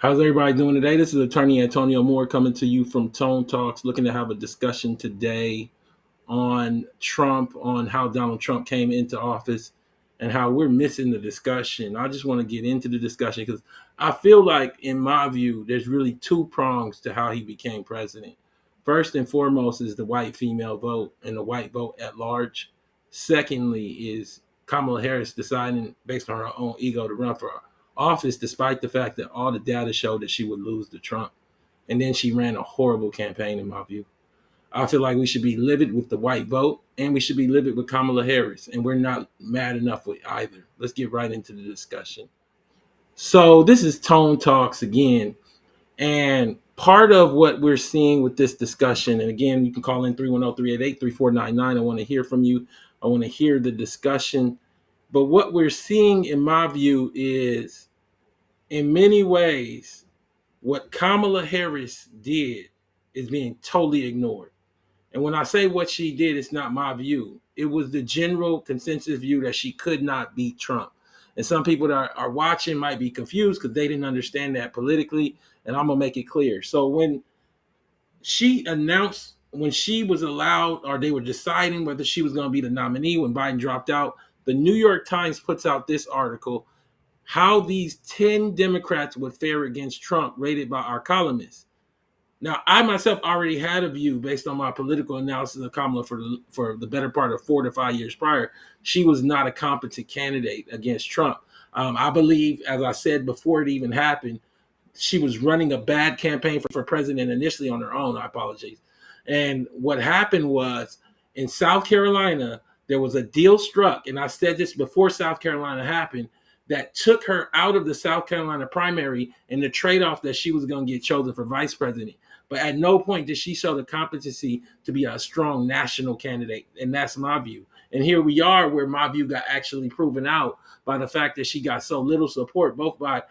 How's everybody doing today? This is Attorney Antonio Moore coming to you from Tone Talks, looking to have a discussion today on Trump, on how Donald Trump came into office and how we're missing the discussion. I just want to get into the discussion because I feel like, in my view, there's really two prongs to how he became president. First and foremost is the white female vote and the white vote at large. Secondly, is Kamala Harris deciding, based on her own ego, to run for office, despite the fact that all the data showed that she would lose to Trump. And then she ran a horrible campaign, in my view. I feel like we should be livid with the white vote and we should be livid with Kamala Harris. And we're not mad enough with either. Let's get right into the discussion. So, this is Tone Talks again. And part of what we're seeing with this discussion, and again, you can call in 310-388-3499. I want to hear from you. I want to hear the discussion. But what we're seeing, in my view, is in many ways, what Kamala Harris did is being totally ignored. And when I say what she did, it's not my view. It was the general consensus view that she could not beat Trump. And some people that are watching might be confused because they didn't understand that politically. And I'm going to make it clear. So when she announced, when she was allowed, or they were deciding whether she was going to be the nominee when Biden dropped out, the New York Times puts out this article, how these 10 Democrats would fare against Trump, rated by our columnists. Now, I myself already had a view based on my political analysis of Kamala for the better part of 4 to 5 years prior. She was not a competent candidate against Trump. I believe, as I said before it even happened, she was running a bad campaign for president initially on her own. I apologize. And what happened was, in South Carolina, there was a deal struck, and I said this before South Carolina happened, that took her out of the South Carolina primary and the trade-off that she was going to get chosen for vice president. But at no point did she show the competency to be a strong national candidate. And that's my view. And here we are where my view got actually proven out by the fact that she got so little support, both by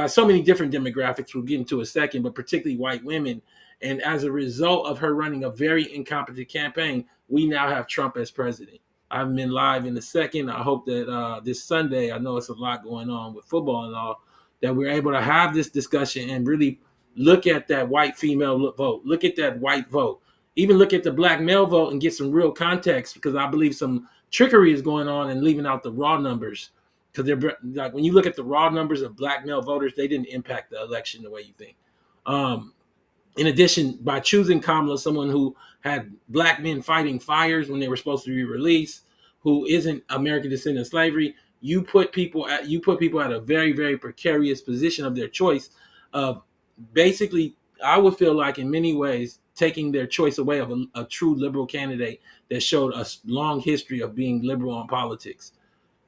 so many different demographics we'll get into a second, but particularly white women. And as a result of her running a very incompetent campaign, we now have Trump as president. I've been live in a second. I hope that this Sunday, I know it's a lot going on with football and all, that we're able to have this discussion and really look at that white female vote, look at that white vote, even look at the black male vote and get some real context, because I believe some trickery is going on and leaving out the raw numbers. Because they're like, when you look at the raw numbers of black male voters, they didn't impact the election the way you think. In addition, by choosing Kamala, someone who had black men fighting fires when they were supposed to be released, who isn't American descendant of slavery, you put people at a very, very precarious position of their choice of basically, I would feel like in many ways taking their choice away of a true liberal candidate that showed a long history of being liberal on politics.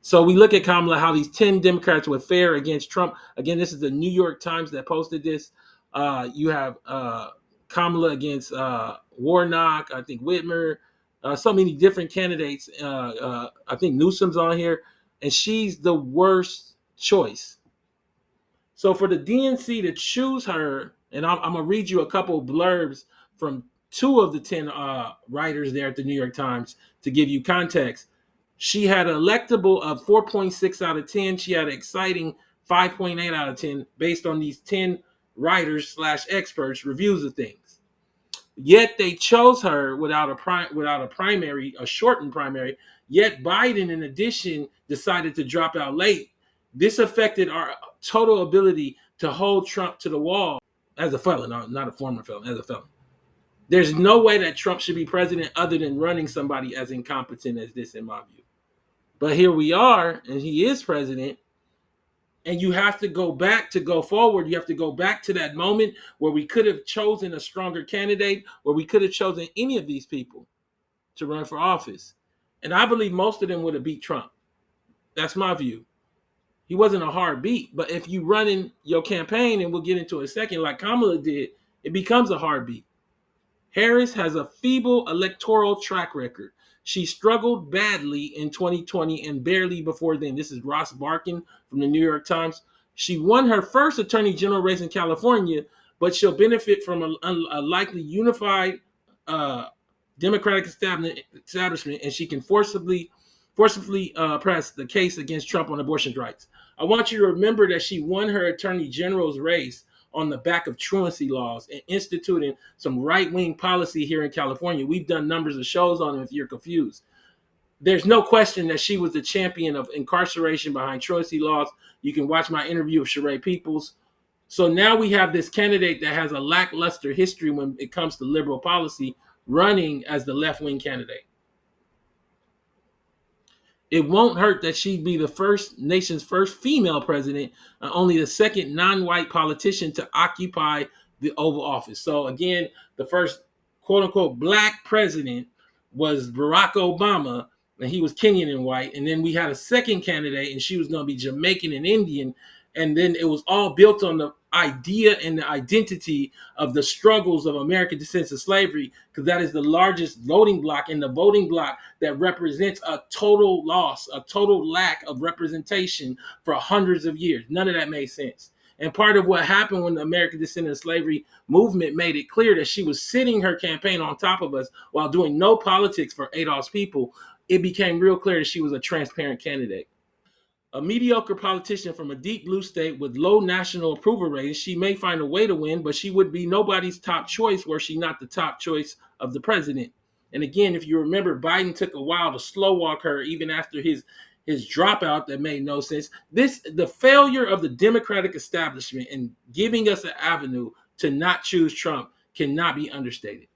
So we look at Kamala, how these 10 Democrats would fare against Trump. Again, this is the New York Times that posted this. You have Kamala against Warnock, I think Whitmer, so many different candidates. I think Newsom's on here, and she's the worst choice. So for the DNC to choose her, and I'm going to read you a couple of blurbs from 2 of the 10 writers there at the New York Times to give you context. She had an electable of 4.6 out of 10. She had an exciting 5.8 out of 10 based on these 10 writers / experts reviews of things. Yet they chose her without a primary, a shortened primary. Yet Biden, in addition, decided to drop out late. This affected our total ability to hold Trump to the wall as a felon, not a former felon, as a felon. There's no way that Trump should be president other than running somebody as incompetent as this, in my view. But here we are, and he is president. And you have to go back to go forward. You have to go back to that moment where we could have chosen a stronger candidate, where we could have chosen any of these people to run for office. And I believe most of them would have beat Trump. That's my view. He wasn't a hard beat. But if you run in your campaign, and we'll get into it in a second, like Kamala did, it becomes a hard beat. Harris has a feeble electoral track record. She struggled badly in 2020 and barely before then. This is Ross Barkin from the New York Times. She won her first attorney general race in California, but she'll benefit from a likely unified Democratic establishment, and she can forcibly press the case against Trump on abortion rights. I want you to remember that she won her attorney general's race on the back of truancy laws and instituting some right-wing policy here in California. We've done numbers of shows on it if you're confused. There's no question that she was the champion of incarceration behind truancy laws. You can watch my interview with Sheree Peoples. So now we have this candidate that has a lackluster history when it comes to liberal policy running as the left-wing candidate. It won't hurt that she'd be the nation's first female president and only the second non-white politician to occupy the Oval Office. So again, the first quote unquote black president was Barack Obama, and he was Kenyan and white. And then we had a second candidate, and she was going to be Jamaican and Indian. And then it was all built on the idea and the identity of the struggles of American descent of slavery, because that is the largest voting bloc and the voting bloc that represents a total loss, a total lack of representation for hundreds of years. None of that made sense. And part of what happened when the American descent of slavery movement made it clear that she was sitting her campaign on top of us while doing no politics for Adolf's people, it became real clear that she was a transparent candidate. A mediocre politician from a deep blue state with low national approval ratings, she may find a way to win, but she would be nobody's top choice were she not the top choice of the president. And again, if you remember, Biden took a while to slow walk her even after his dropout that made no sense. The failure of the Democratic establishment in giving us an avenue to not choose Trump cannot be understated.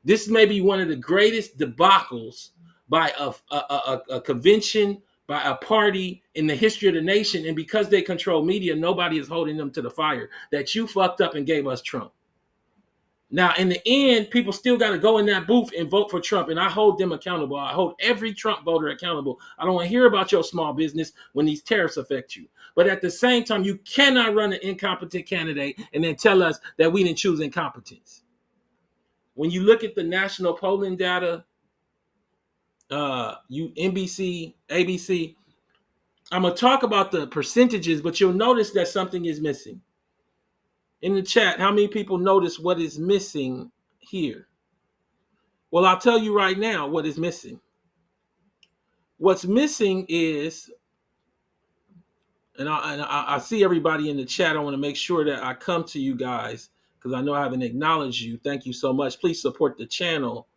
This may be one of the greatest debacles by a convention, by a party in the history of the nation. And because they control media, nobody is holding them to the fire that you fucked up and gave us Trump. Now, in the end, people still got to go in that booth and vote for Trump. And I hold them accountable. I hold every Trump voter accountable. I don't want to hear about your small business when these tariffs affect you. But at the same time, you cannot run an incompetent candidate and then tell us that we didn't choose incompetence. When you look at the national polling data, NBC, ABC, I'm going to talk about the percentages, but you'll notice that something is missing. In the chat, how many people notice what is missing here? Well, I'll tell you right now what is missing. What's missing is, and I see everybody in the chat. I want to make sure that I come to you guys because I know I haven't acknowledged you. Thank you so much. Please support the channel.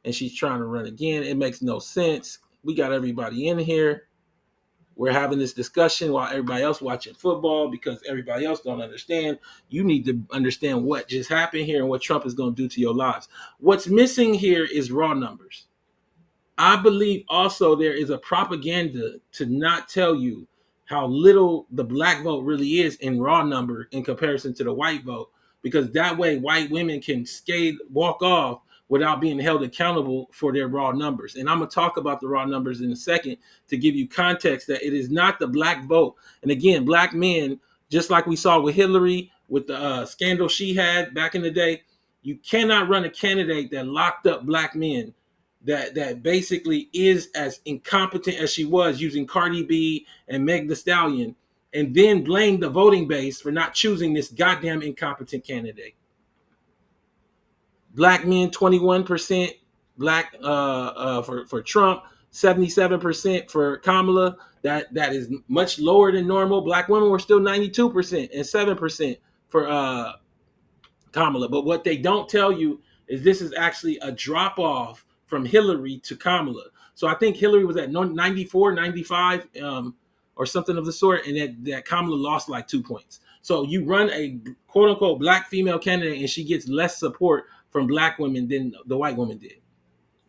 And she's trying to run again. It makes no sense. We got everybody in here. We're having this discussion while everybody else watching football because everybody else don't understand. You need to understand what just happened here and what Trump is going to do to your lives. What's missing here is raw numbers. I believe also there is a propaganda to not tell you how little the black vote really is in raw number in comparison to the white vote, because that way white women can walk off without being held accountable for their raw numbers. And I'm going to talk about the raw numbers in a second to give you context that it is not the black vote. And again, black men, just like we saw with Hillary, with the scandal she had back in the day, you cannot run a candidate that locked up black men that basically is as incompetent as she was using Cardi B and Meg Thee Stallion, and then blame the voting base for not choosing this goddamn incompetent candidate. Black men, 21% black for Trump, 77% for Kamala. That is much lower than normal. Black women were still 92% and 7% for Kamala. But what they don't tell you is this is actually a drop off from Hillary to Kamala. So I think Hillary was at 94, 95 or something of the sort, and that Kamala lost like 2 points. So you run a quote unquote black female candidate and she gets less support from black women than the white woman did.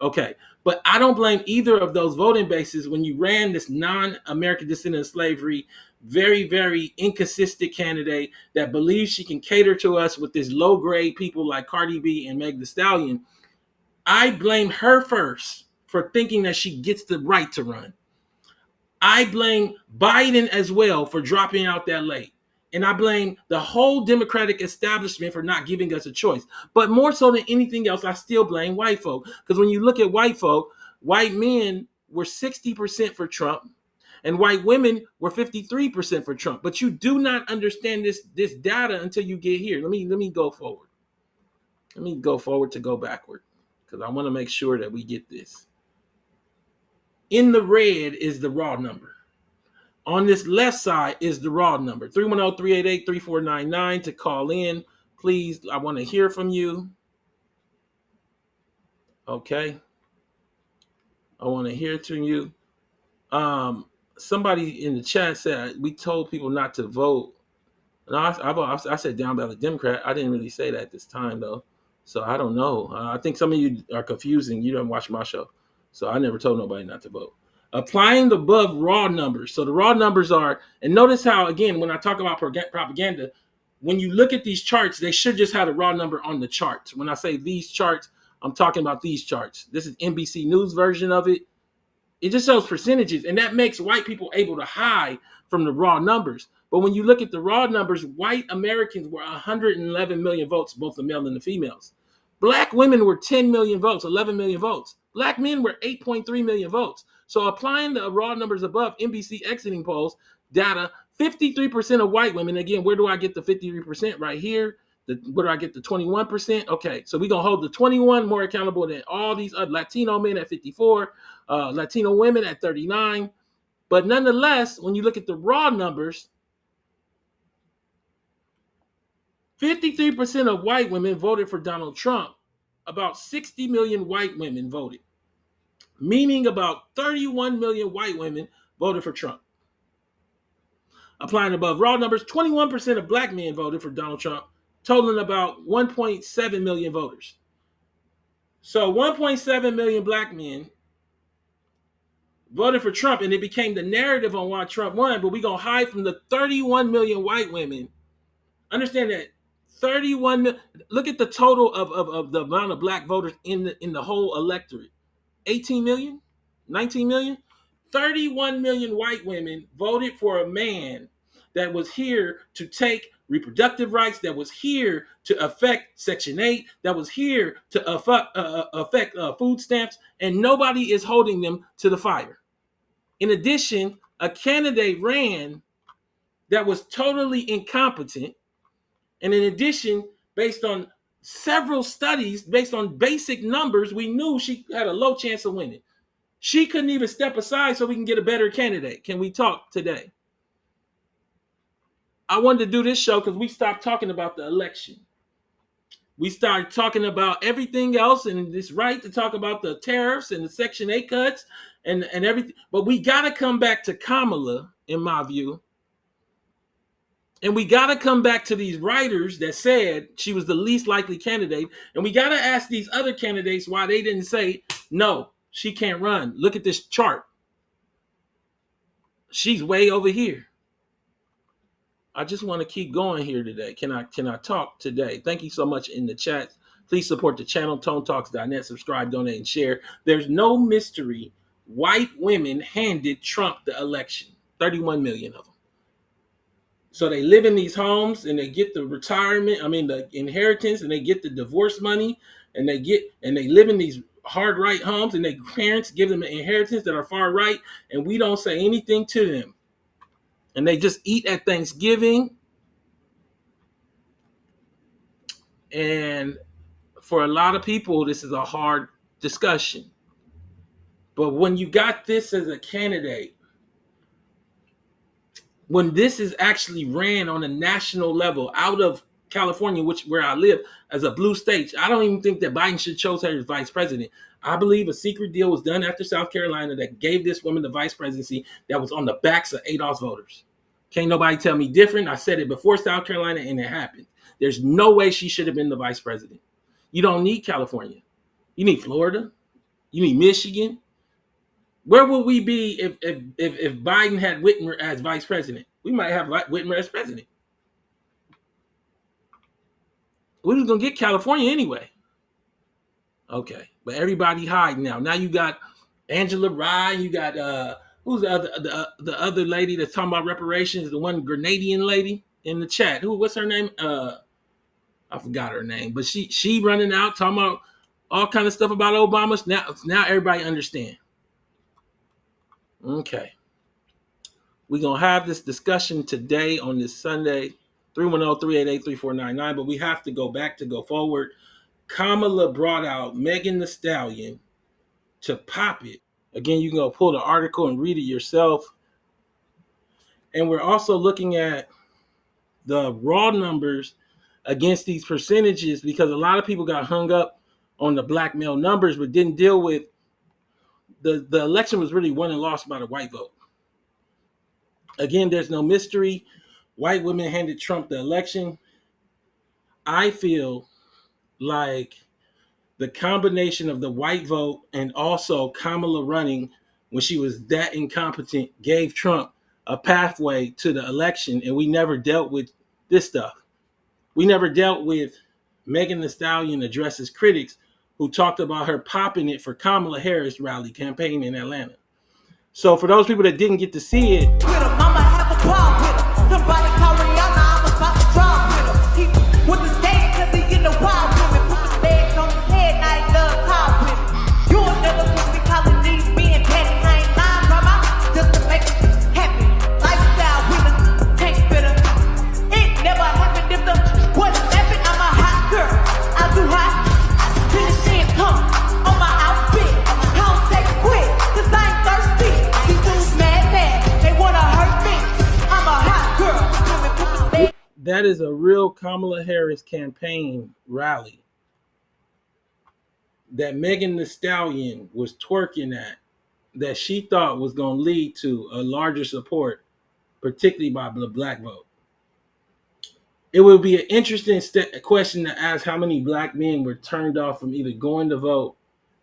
Okay. But I don't blame either of those voting bases when you ran this non-American descendant of slavery, very, very inconsistent candidate that believes she can cater to us with this low-grade people like Cardi B and Meg Thee Stallion. I blame her first for thinking that she gets the right to run. I blame Biden as well for dropping out that late. And I blame the whole Democratic establishment for not giving us a choice. But more so than anything else, I still blame white folk. Because when you look at white folk, white men were 60% for Trump and white women were 53% for Trump. But you do not understand this data until you get here. Let me go forward. Let me go forward to go backward because I want to make sure that we get this. In the red is the raw number. On this left side is the raw number, 310-388-3499 to call in. Please, I want to hear from you. Okay. I want to hear from you. Um, Somebody in the chat said we told people not to vote. No, I said down ballot Democrat. I didn't really say that at this time though, so I don't know. I think some of you are confusing. You don't watch my show, so I never told nobody not to vote. Applying the above raw numbers. So the raw numbers are, and notice how again when I talk about propaganda, when you look at these charts, they should just have the raw number on the charts. When I say these charts, I'm talking about these charts. This is NBC News version of it. It just shows percentages, and that makes white people able to hide from the raw numbers. But when you look at the raw numbers, white Americans were 111 million votes, both the male and the females. Black women were 10 million votes, 11 million votes. Black men were 8.3 million votes. So applying the raw numbers above NBC exiting polls data, 53% of white women, again, where do I get the 53% right here? Where do I get the 21%? Okay, so we're going to hold the 21 more accountable than all these other Latino men at 54, Latino women at 39. But nonetheless, when you look at the raw numbers, 53% of white women voted for Donald Trump. About 60 million white women voted, meaning about 31 million white women voted for Trump. Applying above raw numbers, 21% of black men voted for Donald Trump, totaling about 1.7 million voters. So 1.7 million black men voted for Trump, and it became the narrative on why Trump won, but we're going to hide from the 31 million white women. Understand that 31 million, look at the total of the amount of black voters in the whole electorate. 18 million, 19 million, 31 million white women voted for a man that was here to take reproductive rights, that was here to affect Section 8, that was here to affect food stamps, and nobody is holding them to the fire. In addition, a candidate ran that was totally incompetent. And in addition, based on several studies, based on basic numbers, we knew she had a low chance of winning. She couldn't even step aside so we can get a better candidate. Can we talk today? I wanted to do this show because we stopped talking about the election. We started talking about everything else, and it's right to talk about the tariffs and the Section 8 cuts and everything. But we got to come back to Kamala, in my view. And we got to come back to these writers that said she was the least likely candidate. And we got to ask these other candidates why they didn't say, no, she can't run. Look at this chart. She's way over here. I just want to keep going here today. Can I talk today? Thank you so much in the chat. Please support the channel, tonetalks.net. Subscribe, donate, and share. There's no mystery. White women handed Trump the election. 31 million of them. So they live in these homes and they get the the inheritance, and they get the divorce money, and they live in these hard right homes, and their parents give them an inheritance that are far right, and we don't say anything to them. And they just eat at Thanksgiving. And for a lot of people, this is a hard discussion. But when you got this as a candidate, when this is actually ran on a national level out of California, where I live, as a blue state, I don't even think that Biden should choose her as vice president. I believe a secret deal was done after South Carolina that gave this woman the vice presidency that was on the backs of ADOS voters. Can't nobody tell me different. I said it before South Carolina, and it happened. There's no way she should have been the vice president. You don't need California. You need Florida. You need Michigan. Where would we be if Biden had Whitmer as vice president? We might have Whitmer as president. We was gonna get California anyway. Okay, but everybody hiding now. Now you got Angela Rye. You got who's the other lady that's talking about reparations? The one Grenadian lady in the chat. What's her name? I forgot her name, but she running out talking about all kind of stuff about Obama. Now everybody understand. Okay. We're going to have this discussion today on this Sunday, 310-388-3499, but we have to go forward. Kamala brought out Megan Thee Stallion to pop it. Again, you can go pull the article and read it yourself. And we're also looking at the raw numbers against these percentages, because a lot of people got hung up on the black male numbers but didn't deal with the election was really won and lost by the white vote. Again, there's no mystery. White women handed Trump the election. I feel like the combination of the white vote and also Kamala running when she was that incompetent gave Trump a pathway to the election, and we never dealt with this stuff. We never dealt with Megan Thee Stallion addresses critics who talked about her popping it for Kamala Harris rally campaign in Atlanta. So for those people that didn't get to see it, with him, I'ma have a problem with him. Somebody call Rihanna, I'm about to drive with him. He with the stage cause he get the wild women. Put the bags on his head, now he love top with him. You will never catch me calling these being petty. I ain't lying, grandma, just to make me happy. Lifestyle winner, tank fitter. It never happened if the wasn't happened. I'm a hot girl, I do hot. Finish in come on my outfit. I don't take quit, cause I ain't thirsty. These dudes mad, they wanna hurt me. I'm a hot girl. That is a real Kamala Harris campaign rally that Megan Thee Stallion was twerking at, that she thought was going to lead to a larger support, particularly by the black vote. It would be an interesting question to ask how many black men were turned off from either going to vote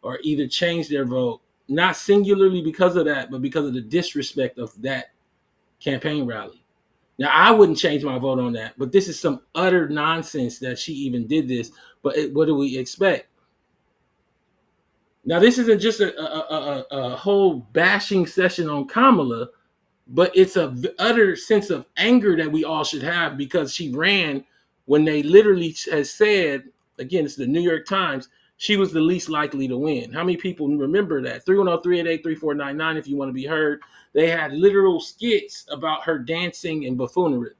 or either changed their vote, not singularly because of that, but because of the disrespect of that campaign rally. Now, I wouldn't change my vote on that, but this is some utter nonsense that she even did this. But what do we expect? Now, this isn't just a whole bashing session on Kamala, but it's a utter sense of anger that we all should have, because she ran when they literally has said, again, it's the New York Times, she was the least likely to win. How many people remember that? 310-388-3499 if you want to be heard. They had literal skits about her dancing and buffoonery.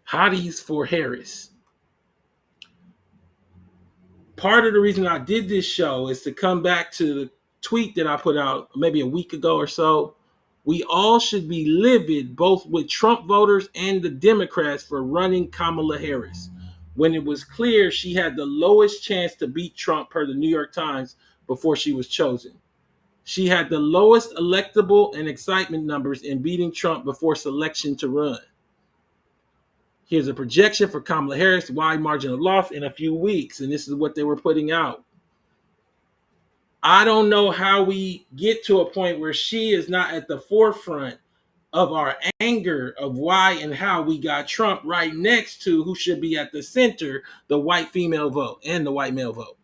Hotties for Harris. Part of the reason I did this show is to come back to the tweet that I put out maybe a week ago or so. We all should be livid, both with Trump voters and the Democrats, for running Kamala Harris when it was clear she had the lowest chance to beat Trump per the New York Times before she was chosen. She had the lowest electable and excitement numbers in beating Trump before selection to run. Here's a projection for Kamala Harris, wide margin of loss in a few weeks, and this is what they were putting out. I don't know how we get to a point where she is not at the forefront of our anger of why and how we got Trump right next to who should be at the center, the white female vote and the white male vote.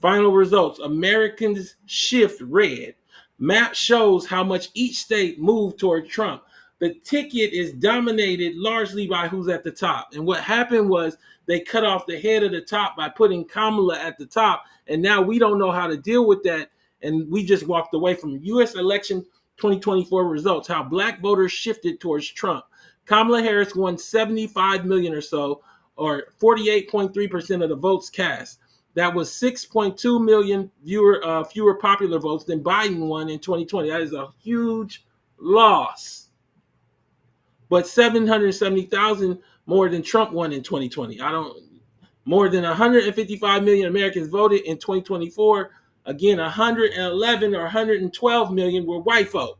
Final results, Americans shift red. Map shows how much each state moved toward Trump. The ticket is dominated largely by who's at the top. And what happened was they cut off the head of the top by putting Kamala at the top. And now we don't know how to deal with that. And we just walked away from U.S. election 2024 results, how black voters shifted towards Trump. Kamala Harris won 75 million or so, or 48.3% of the votes cast. That was 6.2 million fewer popular votes than Biden won in 2020. That is a huge loss. But 770,000 more than Trump won in 2020. More than 155 million Americans voted in 2024. Again, 111 or 112 million were white folk.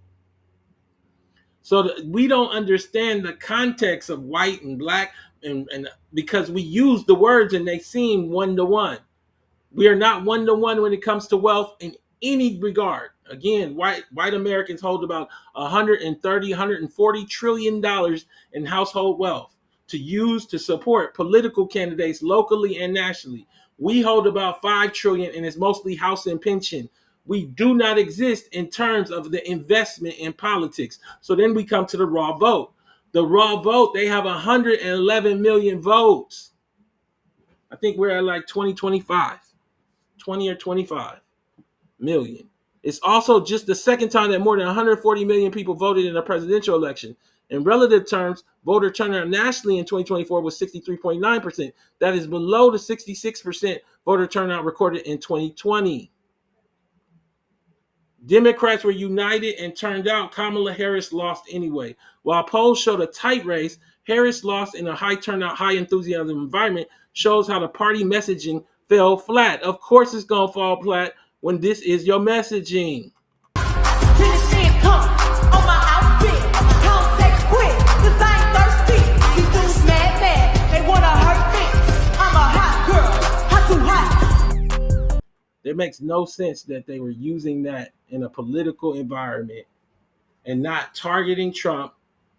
So we don't understand the context of white and black, and because we use the words and they seem one-to-one. We are not one-to-one when it comes to wealth in any regard. Again, white Americans hold about 130, 140 trillion dollars in household wealth to use to support political candidates locally and nationally. We hold about 5 trillion, and it's mostly house and pension. We do not exist in terms of the investment in politics. So then we come to the raw vote. The raw vote, they have 111 million votes. I think we're at like 20 or 25 million. It's also just the second time that more than 140 million people voted in a presidential election. In relative terms, voter turnout nationally in 2024 was 63.9%. That is below the 66% voter turnout recorded in 2020. Democrats were united and turned out Kamala Harris lost anyway. While polls showed a tight race, Harris lost in a high turnout, high enthusiasm environment, shows how the party messaging fell flat. Of course it's going to fall flat when this is your messaging. It makes no sense that they were using that in a political environment and not targeting Trump.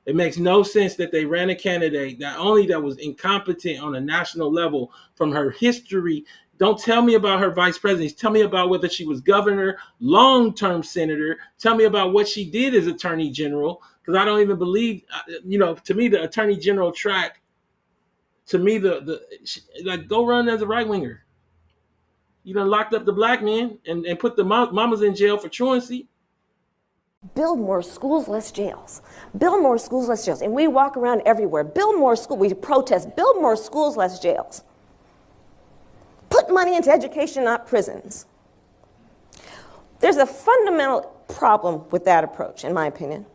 It makes no sense that they ran a candidate not only that was incompetent on a national level from her history. Don't tell me about her vice presidency. Tell me about whether she was governor, long-term senator. Tell me about what she did as attorney general, because I don't even believe, to me, the attorney general track, to me, like, go run as a right winger. You done locked up the black men and put the mamas in jail for truancy. Build more schools, less jails. Build more schools, less jails. And we walk around everywhere. Build more schools. We protest. Build more schools, less jails. Put money into education, not prisons. There's a fundamental problem with that approach, in my opinion.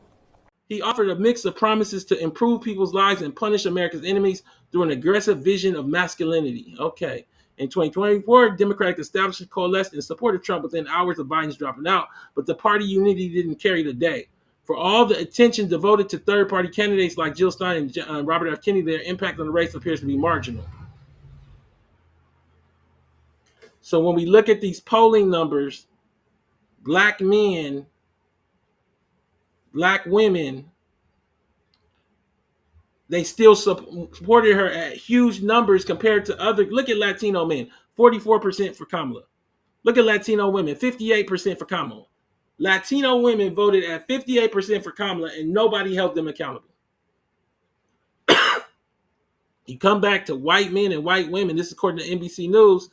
He offered a mix of promises to improve people's lives and punish America's enemies through an aggressive vision of masculinity. Okay. In 2024, Democratic establishment coalesced in support of Trump within hours of Biden's dropping out, but the party unity didn't carry the day. For all the attention devoted to third-party candidates like Jill Stein and Robert F. Kennedy, their impact on the race appears to be marginal. So when we look at these polling numbers, black men, black women, they still supported her at huge numbers compared to other. Look at Latino men, 44% for Kamala. Look at Latino women, 58% for Kamala. Latino women voted at 58% for Kamala, and nobody held them accountable. You come back to white men and white women, this is according to NBC News,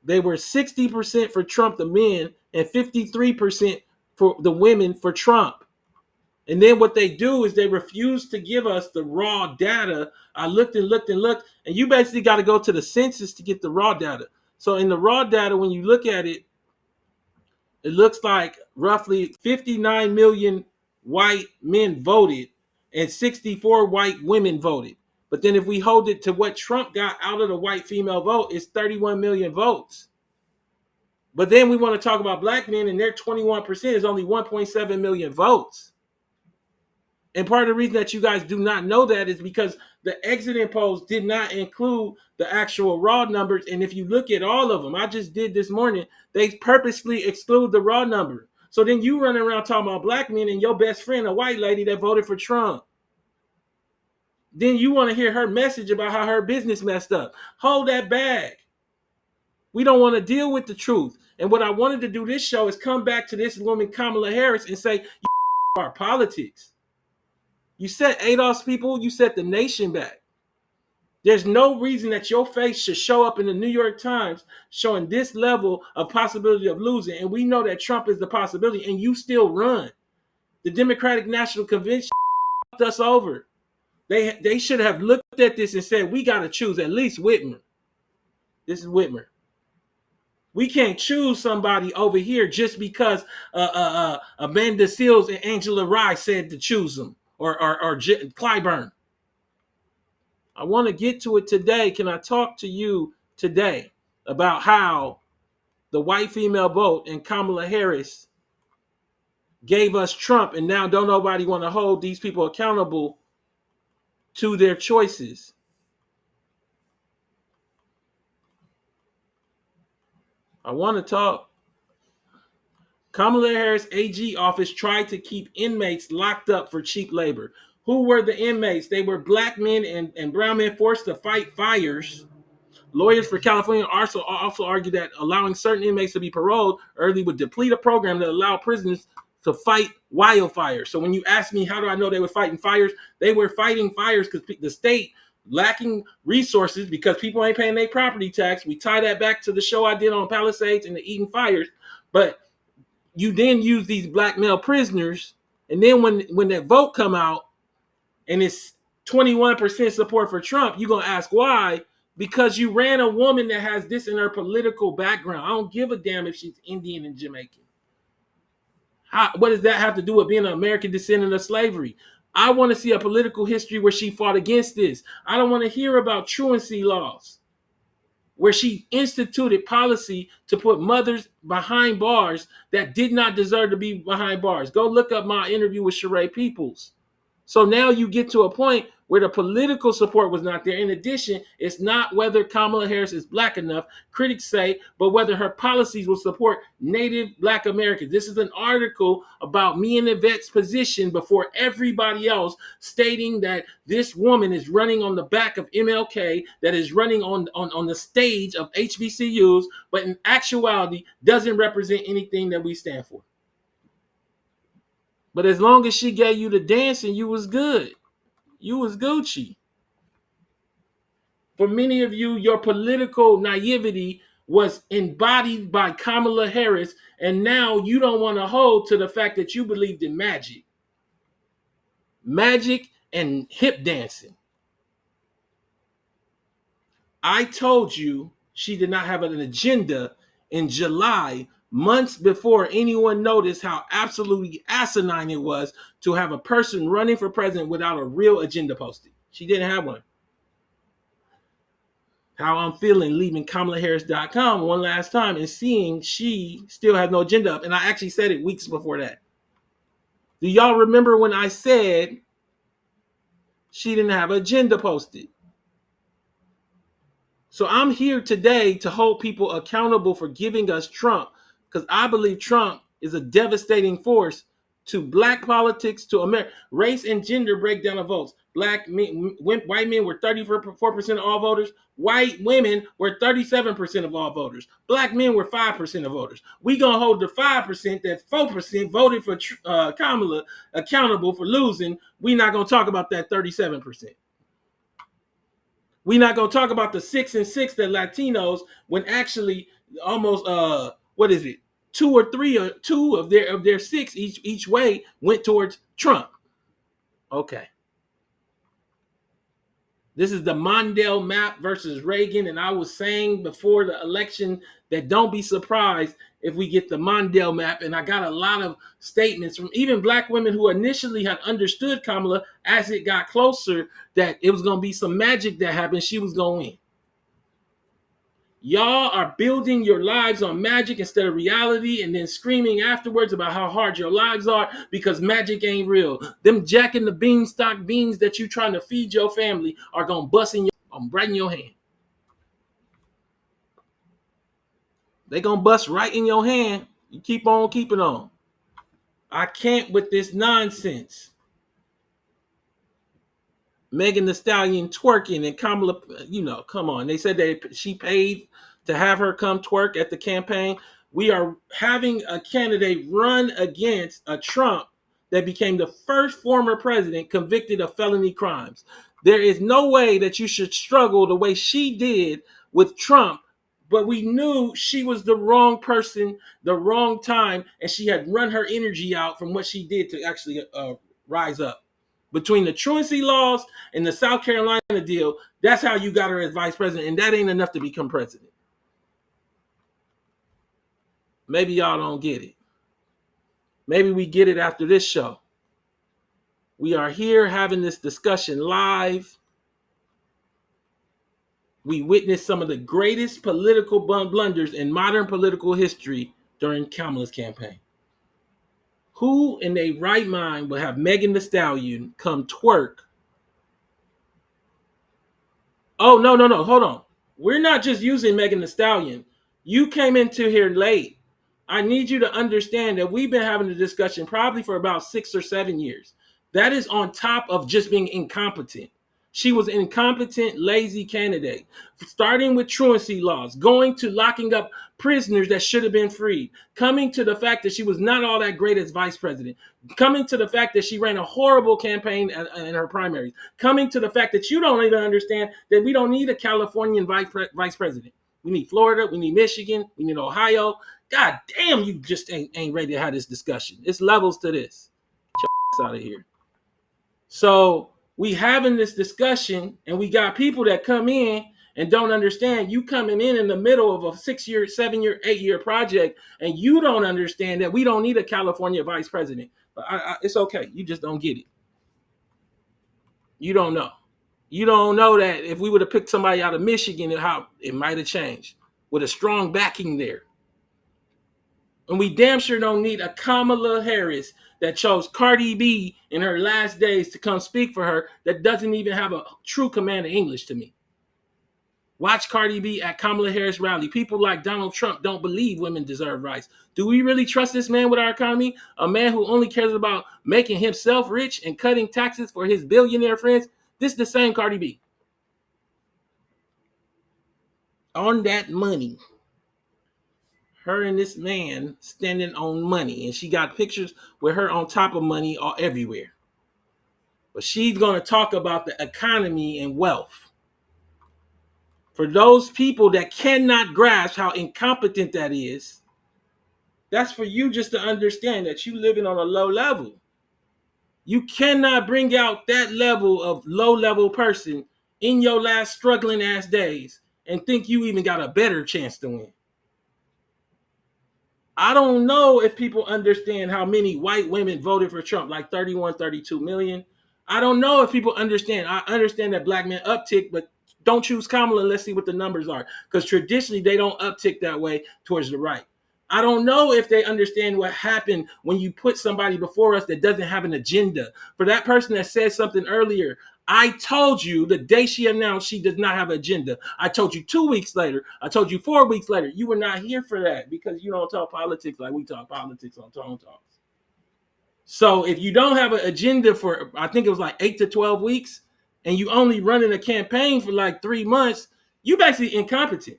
they were 60% for Trump, the men, and 53% for the women for Trump. And then what they do is they refuse to give us the raw data. I looked and looked and looked, and you basically got to go to the census to get the raw data. So in the raw data, when you look at it, it looks like roughly 59 million white men voted and 64 white women voted. But then if we hold it to what Trump got out of the white female vote, it's 31 million votes. But then we want to talk about black men, and their 21% is only 1.7 million votes. And part of the reason that you guys do not know that is because the exit polls did not include the actual raw numbers. And if you look at all of them, I just did this morning, they purposely exclude the raw number. So then you run around talking about black men and your best friend, a white lady that voted for Trump. Then you want to hear her message about how her business messed up. Hold that bag. We don't want to deal with the truth. And what I wanted to do this show is come back to this woman, Kamala Harris, and say, you are politics. You set ADOS people, you set the nation back. There's no reason that your face should show up in the New York Times showing this level of possibility of losing. And we know that Trump is the possibility, and you still run. The Democratic National Convention fucked us over. They should have looked at this and said, we got to choose at least Whitmer. This is Whitmer. We can't choose somebody over here just because Amanda Seals and Angela Rye said to choose them. Or Clyburn. I want to get to it today. Can I talk to you today about how the white female vote and Kamala Harris gave us Trump, and now don't nobody want to hold these people accountable to their choices? I want to talk. Kamala Harris AG office tried to keep inmates locked up for cheap labor. Who were the inmates? They were black men and brown men forced to fight fires. Lawyers for California also argued that allowing certain inmates to be paroled early would deplete a program that allowed prisoners to fight wildfires. So when you ask me, how do I know they were fighting fires? They were fighting fires because the state lacking resources because people ain't paying their property tax. We tie that back to the show I did on Palisades and the Eden fires. But you then use these black male prisoners, and then when that vote come out and it's 21% support for Trump, you're going to ask why? Because you ran a woman that has this in her political background. I don't give a damn if she's Indian and Jamaican. What does that have to do with being an American descendant of slavery? I want to see a political history where she fought against this. I don't want to hear about truancy laws, where she instituted policy to put mothers behind bars that did not deserve to be behind bars. Go look up my interview with Sheree Peoples. So now you get to a point where the political support was not there. In addition, it's not whether Kamala Harris is black enough, critics say, but whether her policies will support Native Black Americans. This is an article about me and Yvette's position before everybody else, stating that this woman is running on the back of MLK, that is running on the stage of HBCUs, but in actuality doesn't represent anything that we stand for. But as long as she gave you the dancing, you was good. You was Gucci. For many of you, your political naivety was embodied by Kamala Harris, and now you don't want to hold to the fact that you believed in magic. Magic and hip dancing. I told you she did not have an agenda in July, months before anyone noticed how absolutely asinine it was to have a person running for president without a real agenda posted. She didn't have one. How I'm feeling leaving KamalaHarris.com one last time and seeing she still has no agenda up. And I actually said it weeks before that. Do y'all remember when I said she didn't have an agenda posted? So I'm here today to hold people accountable for giving us Trump, because I believe Trump is a devastating force to black politics, to America. Race and gender breakdown of votes. White men were 34% of all voters. White women were 37% of all voters. Black men were 5% of voters. We gonna hold the 5% that 4% voted for Kamala accountable for losing. We not gonna talk about that 37%. We're not gonna talk about the 6 and 6 that Latinos, when actually almost what is it, 2 or 3 or 2 of their 6 each way went towards Trump. Okay. This is the Mondale map versus Reagan, and I was saying before the election that don't be surprised if we get the Mondale map. And I got a lot of statements from even black women who initially had understood Kamala as it got closer that it was going to be some magic that happened. She was going to win. Y'all are building your lives on magic instead of reality, and then screaming afterwards about how hard your lives are because magic ain't real. Them Jack and the Beanstalk beans that you trying to feed your family are going to bust in right in your hand. They going to bust right in your hand. You keep on keeping on. I can't with this nonsense. Megan Thee Stallion twerking and Kamala, come on. They said she paid to have her come twerk at the campaign. We are having a candidate run against a Trump that became the first former president convicted of felony crimes. There is no way that you should struggle the way she did with Trump, but we knew she was the wrong person, the wrong time, and she had run her energy out from what she did to actually rise up. Between the truancy laws and the South Carolina deal, that's how you got her as vice president, and that ain't enough to become president. Maybe y'all don't get it. Maybe we get it after this show. We are here having this discussion live. We witnessed some of the greatest political blunders in modern political history during Kamala's campaign. Who in their right mind would have Megan Thee Stallion come twerk? Oh, no, hold on. We're not just using Megan Thee Stallion. You came into here late. I need you to understand that we've been having a discussion probably for about 6 or 7 years. That is on top of just being incompetent. She was an incompetent, lazy candidate, starting with truancy laws, going to locking up prisoners that should have been freed, coming to the fact that she was not all that great as vice president, coming to the fact that she ran a horrible campaign in her primaries, coming to the fact that you don't even understand that we don't need a Californian vice president. We need Florida, we need Michigan, we need Ohio. God damn, you just ain't ready to have this discussion. It's levels to this. Get your ass out of here. So we having this discussion, and we got people that come in and don't understand. You coming in the middle of a 6-year, 7-year, 8-year project, and you don't understand that we don't need a California vice president. But it's okay. You just don't get it. You don't know. You don't know that if we would have picked somebody out of Michigan, how it might have changed with a strong backing there. And we damn sure don't need a Kamala Harris that chose Cardi B in her last days to come speak for her that doesn't even have a true command of English to me. Watch Cardi B at Kamala Harris rally. People like Donald Trump don't believe women deserve rights. Do we really trust this man with our economy? A man who only cares about making himself rich and cutting taxes for his billionaire friends? This is the same Cardi B. On that money. Her and this man standing on money. And she got pictures with her on top of money all everywhere. But she's going to talk about the economy and wealth. For those people that cannot grasp how incompetent that is, that's for you just to understand that you living on a low level. You cannot bring out that level of low level person in your last struggling ass days and think you even got a better chance to win. I don't know if people understand how many white women voted for Trump, like 31, 32 million. I don't know if people understand. I understand that black men uptick, but don't choose Kamala. Let's see what the numbers are. Because traditionally, they don't uptick that way towards the right. I don't know if they understand what happened when you put somebody before us that doesn't have an agenda. For that person that said something earlier, I told you the day she announced she does not have an agenda. I told you 2 weeks later. I told you 4 weeks later. You were not here for that because you don't talk politics like we talk politics on Tone Talks. So if you don't have an agenda for, I think it was like 8 to 12 weeks, and you only running a campaign for like 3 months, you basically incompetent.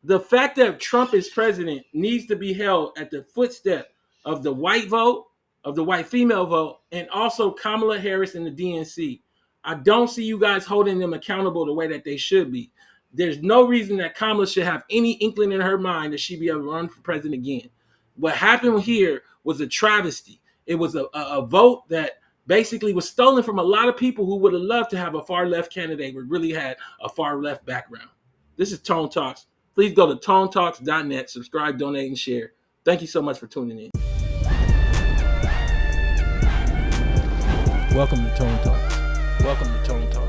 The fact that Trump is president needs to be held at the footstep of the white vote, of the white female vote, and also Kamala Harris and the DNC. I don't see you guys holding them accountable the way that they should be. There's no reason that Kamala should have any inkling in her mind that she'd be able to run for president again. What happened here was a travesty. It was a vote that basically was stolen from a lot of people who would have loved to have a far left candidate who really had a far left background. This is Tone Talks. Please go to tonetalks.net, subscribe, donate, and share. Thank you so much for tuning in. Welcome to Tone Talks. Welcome to Tone Talks.